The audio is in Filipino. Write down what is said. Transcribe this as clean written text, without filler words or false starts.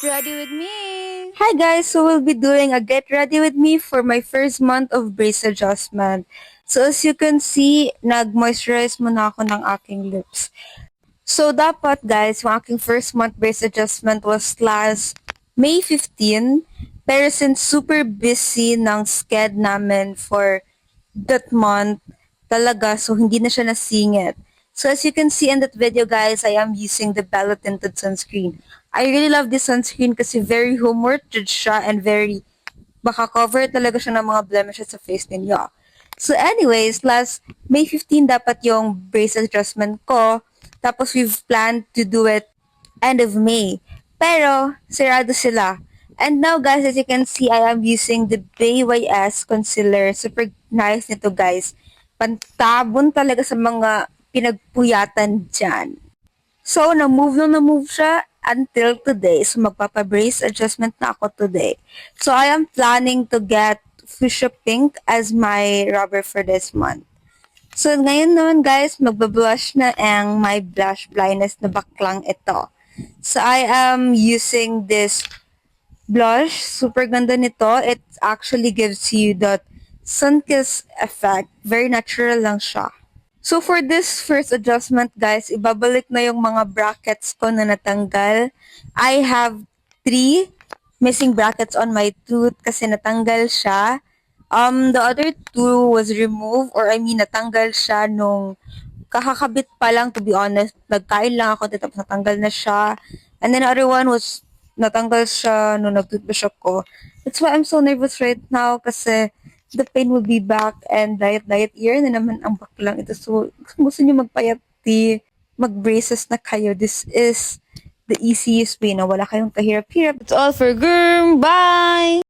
Get ready with me! Hi guys, so we'll be doing a get ready with me for my first month of brace adjustment. So as you can see, nag-moisturize muna ako ng aking lips. So dapat guys, yung aking first month brace adjustment was last May 15. Pero since super busy ng sked namin for that month talaga, so hindi na siya nasingit. So as you can see in that video guys, I am using the Bella Tinted Sunscreen. I really love this sunscreen kasi very home-worted siya and very baka cover talaga siya ng mga blemishes sa face ninyo. So anyways, last May 15 dapat yung brace adjustment ko. Tapos we've planned to do it end of May. Pero, sirado sila. And now guys, as you can see, I am using the BYS concealer. Super nice nito guys. Pantabon talaga sa mga pinagpuyatan dyan. So, na-move siya until today. So, magpapa-brace adjustment na ako today. So, I am planning to get Fuchsia Pink as my rubber for this month. So, ngayon naman guys, magbablush na ang my blush blindness na baklang ito. So, I am using this blush. Super ganda nito. It actually gives you that sun-kissed effect. Very natural lang siya. So, for this first adjustment, guys, ibabalik na yung mga brackets ko na natanggal. I have 3 missing brackets on my tooth kasi natanggal siya. The other 2 was removed or I mean, natanggal siya nung kakakabit pa lang, to be honest. Nagkain lang ako, tapos natanggal na siya. And then the other one was natanggal siya nung nag-toothbrush ako. That's why I'm so nervous right now kasi the pain will be back and diet year na naman ang baklang ito. So, kung gusto nyo magpayati, mag-braces na kayo. This is the easiest way na wala kayong kahirap-hirap. It's all for girl. Bye!